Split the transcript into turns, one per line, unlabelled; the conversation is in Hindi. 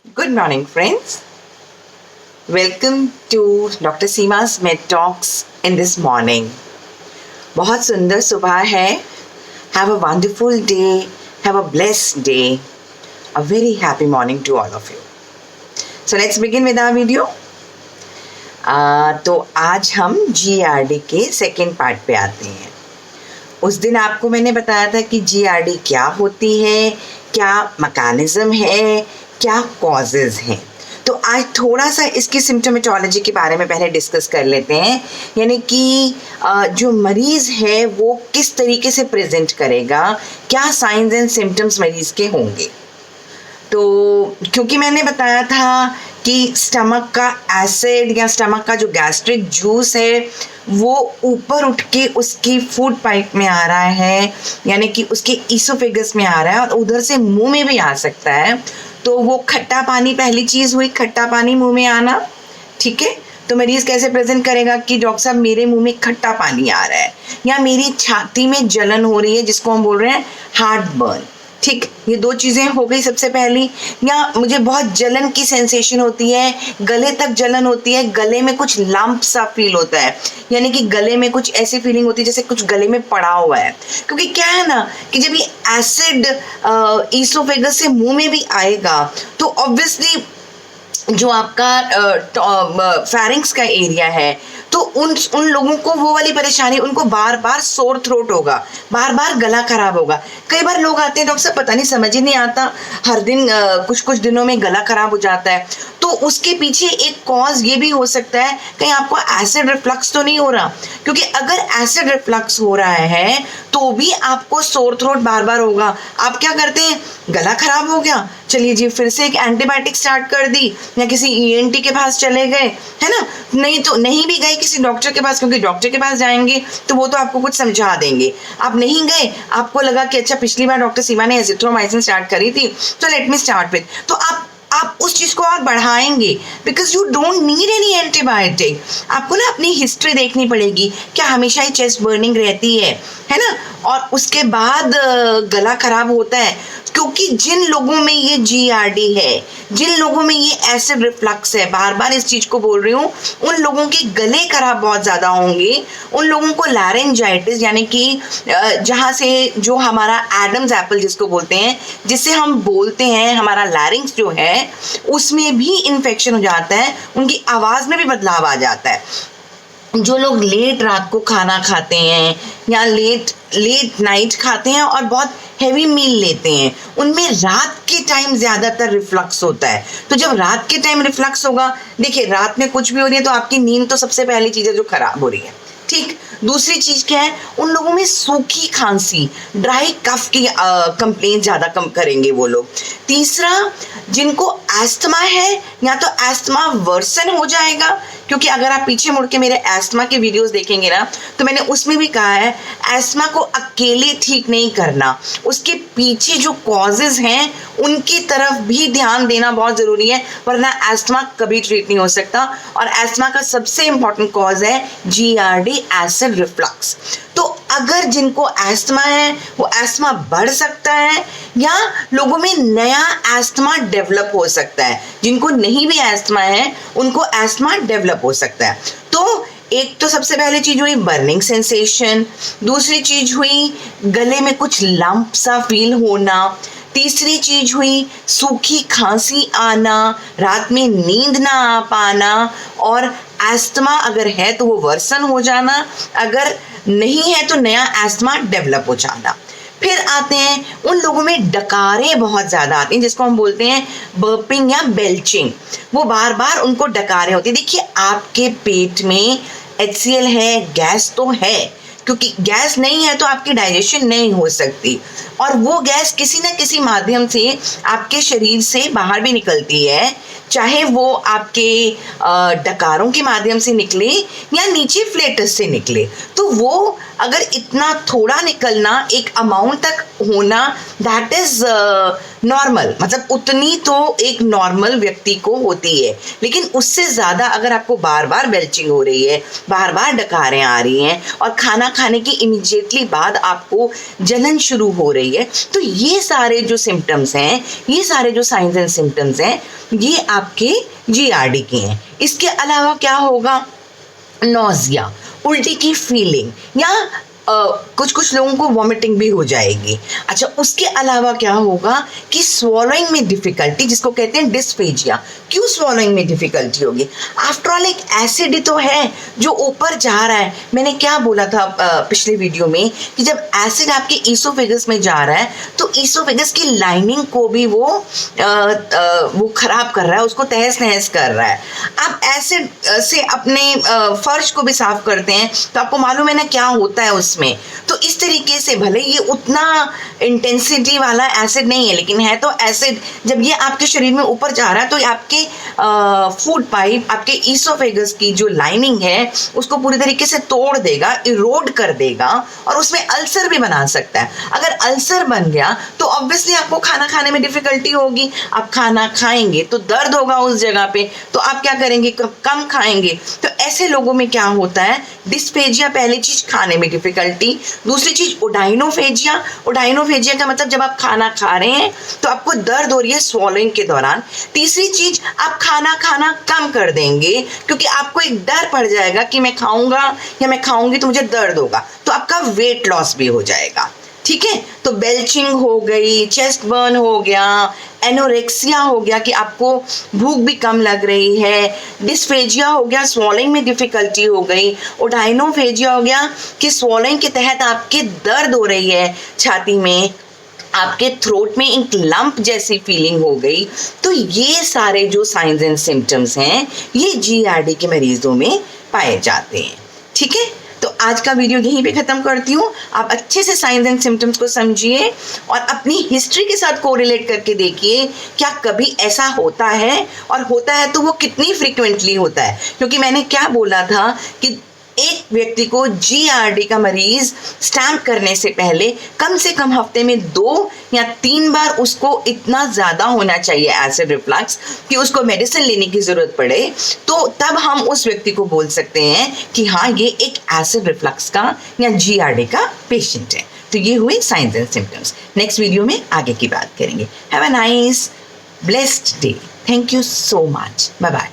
Good morning, friends. Welcome to Dr. Seema's Med Talks in this morning. बहुत सुंदर सुबह है. Have a wonderful day. Have a blessed day. A very happy morning to all of you. So let's begin with our video. तो आज हम GRD के सेकेंड पार्ट पे आते हैं. उस दिन आपको मैंने बताया था कि GRD क्या होती है, क्या मैकेनिज्म है, क्या कॉजेज हैं. तो आज थोड़ा सा इसकी सिम्टोमेटोलॉजी के बारे में पहले डिस्कस कर लेते हैं, यानी कि जो मरीज़ है वो किस तरीके से प्रेजेंट करेगा, क्या साइंस एंड सिम्टम्स मरीज़ के होंगे. तो क्योंकि मैंने बताया था कि स्टमक का एसिड या स्टमक का जो गैस्ट्रिक जूस है वो ऊपर उठ के उसकी फूड पाइप में आ रहा है, यानी कि उसके ईसोफेगस में आ रहा है और उधर से मुंह में भी आ सकता है. तो वो खट्टा पानी पहली चीज़ हुई, खट्टा पानी मुंह में आना. ठीक है, तो मरीज़ कैसे प्रेजेंट करेगा कि डॉक्टर साहब मेरे मुंह में खट्टा पानी आ रहा है, या मेरी छाती में जलन हो रही है जिसको हम बोल रहे हैं हार्ट बर्न. ठीक, ये दो चीज़ें हो गई सबसे पहली. या मुझे बहुत जलन की सेंसेशन होती है, गले तक जलन होती है, गले में कुछ लंप सा फील होता है, यानी कि गले में कुछ ऐसी फीलिंग होती है जैसे कुछ गले में पड़ा हुआ है. क्योंकि क्या है ना कि जब ये एसिड ईसोफेगस से मुंह में भी आएगा तो ऑब्वियसली जो आपका फेरिंग्स का एरिया है तो उन लोगों को वो वाली परेशानी, उनको बार बार सोर थ्रोट होगा, बार बार गला खराब होगा. कई बार लोग आते हैं डॉक्टर साहब पता नहीं समझ ही नहीं आता, हर दिन कुछ दिनों में गला खराब हो जाता है. तो उसके पीछे एक कॉज ये भी हो सकता है कहीं आपको एसिड रिफ्लक्स तो नहीं हो रहा, क्योंकि अगर एसिड रिफ्लक्स हो रहा है तो भी आपको सोर थ्रोट बार बार होगा. आप क्या करते हैं, गला खराब हो गया, चलिए जी फिर से एक एंटीबायोटिक स्टार्ट कर दी, या किसी ENT के पास चले गए, है ना. नहीं तो नहीं भी गए किसी डॉक्टर के पास, क्योंकि डॉक्टर के पास जाएंगे तो वो तो आपको कुछ समझा देंगे. आप नहीं गए, आपको लगा कि अच्छा पिछली बार डॉक्टर सीमा ने एजिथ्रोमाइसिन स्टार्ट करी थी तो लेट मी स्टार्ट विद, तो आप उस चीज़ को और बढ़ाएंगे, because you don't need any antibiotic. आपको ना अपनी हिस्ट्री देखनी पड़ेगी, क्या हमेशा ही चेस्ट बर्निंग रहती है ना, और उसके बाद गला खराब होता है. क्योंकि जिन लोगों में ये GRD है, जिन लोगों में ये एसिड रिफ्लक्स है, बार बार इस चीज़ को बोल रही हूँ, उन लोगों के गले खराब बहुत ज़्यादा होंगे. उन लोगों को लैरिंजाइटिस, यानी कि जहाँ से जो हमारा एडम्स एप्पल जिसको बोलते हैं, जिससे हम बोलते हैं, हमारा लैरिंग्स जो है उसमें भी इन्फेक्शन हो जाता है, उनकी आवाज़ में भी बदलाव आ जाता है. जो लोग लेट रात को खाना खाते हैं या लेट नाइट खाते हैं और बहुत हैवी मील लेते हैं, उनमें रात के टाइम ज़्यादातर रिफ्लक्स होता है. तो जब रात के टाइम रिफ्लक्स होगा, देखिए रात में कुछ भी हो रही है तो आपकी नींद तो सबसे पहली चीज़ है जो खराब हो रही है. ठीक, दूसरी चीज़ क्या है, उन लोगों में सूखी खांसी, ड्राई कफ की कंप्लेंट ज़्यादा कम करेंगे वो लोग. तीसरा, जिनको एस्थमा है या तो एस्थमा वर्सन हो जाएगा, क्योंकि अगर आप पीछे मुड़ के मेरे एस्थमा के वीडियोस देखेंगे ना तो मैंने उसमें भी कहा है एस्थमा को अकेले ठीक नहीं करना, उसके पीछे जो कॉजेज हैं उनकी तरफ भी ध्यान देना बहुत ज़रूरी है, वरना एस्थमा कभी ट्रीट नहीं हो सकता. और एस्थमा का सबसे इम्पॉर्टेंट कॉज है GRD, एसिड रिफ्लक्स. तो अगर जिनको एस्थमा है वो एस्थमा बढ़ सकता है, या लोगों में नया एस्थमा डेवलप हो सकता है. जिनको नहीं भी एस्थमा है उनको एस्थमा डेवलप हो सकता है. तो एक तो सबसे पहले चीज हुई बर्निंग सेंसेशन, दूसरी चीज हुई गले में कुछ लंप सा फील होना, तीसरी चीज हुई सूखी खांसी आना, रात में नींद ना आ पाना, और एस्थमा अगर है तो वो वर्सन हो जाना, अगर नहीं है तो नया एस्थमा डेवलप हो जाना. फिर आते हैं उन लोगों में डकारें बहुत ज़्यादा आती हैं, जिसको हम बोलते हैं बर्पिंग या बेल्चिंग. वो बार बार उनको डकारें होती है. देखिए आपके पेट में HCl है, गैस तो है, क्योंकि गैस नहीं है तो आपकी डाइजेशन नहीं हो सकती, और वो गैस किसी न किसी माध्यम से आपके शरीर से बाहर भी निकलती है, चाहे वो आपके डकारों के माध्यम से निकले या नीचे फ्लेटस से निकले. तो वो अगर इतना थोड़ा निकलना एक अमाउंट तक होना दैट इज नॉर्मल, मतलब उतनी तो एक नॉर्मल व्यक्ति को होती है, लेकिन उससे ज़्यादा अगर आपको बार बार बेल्चिंग हो रही है, बार बार डकारें आ रही हैं और खाना खाने की इमीडिएटली बाद आपको जलन शुरू हो रही है, तो ये सारे जो सिम्टम्स हैं, ये सारे जो साइंस एंड सिम्टम्स हैं, ये आपके GERD के हैं। इसके अलावा क्या होगा? नॉजिया, उल्टी की फीलिंग, या कुछ लोगों को वॉमिटिंग भी हो जाएगी। अच्छा, उसके अलावा क्या होगा कि स्वॉलोइंग में डिफिकल्टी, जिसको कहते हैं डिस्फेजिया। क्यों स्वॉलोइंग में डिफिकल्टी होगी? आफ्टर ऑल एक एसिड ही तो है जो ऊपर जा रहा है। मैंने क्या बोला था पिछले वीडियो में कि जब एसिड आपके ईसोफेगस में जा रहा है तो ईसोफेगस की लाइनिंग को भी वो खराब कर रहा है, उसको तहस नहस कर रहा है। आप एसिड से अपने फर्श को भी साफ करते हैं तो आपको मालूम है ना क्या होता है उसमें। तो इस तरीके से भले ये उतना इंटेंसिटी वाला एसिड नहीं है, लेकिन है तो एसिड। जब ये आपके शरीर में ऊपर जा रहा है तो आपके फूड पाइप, आपके ईसोफेगस की जो लाइनिंग है उसको पूरी तरीके से तोड़ देगा, इरोड कर देगा और उसमें अल्सर भी बना सकता है। अगर अल्सर बन गया तो ऑब्वियसली आपको खाना खाने में डिफिकल्टी होगी। आप खाना खाएंगे तो दर्द होगा उस जगह पे, तो आप क्या करेंगे? कम खाएंगे। तो ऐसे लोगों में क्या होता है? डिस्फेजिया, पहली चीज खाने में डिफिकल्टी, दूसरी चीज ओडाइनोफेजिया। ओडाइनोफेजिया का मतलब जब आप खाना खा रहे हैं तो आपको दर्द हो रही है स्वॉलोइंग के दौरान। तीसरी चीज, आप खाना कम कर देंगे क्योंकि आपको एक डर पड़ जाएगा कि मैं खाऊंगा या मैं खाऊंगी तो मुझे दर्द होगा, तो आपका वेट लॉस भी हो जाएगा। ठीक है, तो बेल्चिंग हो गई, चेस्ट बर्न हो गया, एनोरेक्सिया हो गया कि आपको भूख भी कम लग रही है, डिस्फेजिया हो गया, स्वॉलिंग में डिफिकल्टी हो गई, ओडाइनोफेजिया हो गया कि स्वॉलिंग के तहत आपके दर्द हो रही है छाती में, आपके थ्रोट में एक लंप जैसी फीलिंग हो गई। तो ये सारे जो साइंस एंड सिम्टम्स हैं ये GERD के मरीजों में पाए जाते हैं। ठीक है, तो आज का वीडियो यहीं पे ख़त्म करती हूँ। आप अच्छे से साइंस एंड सिम्टम्स को समझिए और अपनी हिस्ट्री के साथ कोरिलेट करके देखिए क्या कभी ऐसा होता है, और होता है तो वो कितनी फ्रिक्वेंटली होता है। क्योंकि मैंने क्या बोला था कि एक व्यक्ति को GERD का मरीज स्टैम्प करने से पहले कम से कम हफ्ते में 2 या 3 बार उसको इतना ज़्यादा होना चाहिए एसिड रिफ्लक्स कि उसको मेडिसिन लेने की ज़रूरत पड़े, तो तब हम उस व्यक्ति को बोल सकते हैं कि हाँ ये एक एसिड रिफ्लक्स का या GERD का पेशेंट है। तो ये हुए signs and symptoms. Next video में आगे की बात करेंगे। Have a nice blessed day. Thank you so much. Bye bye.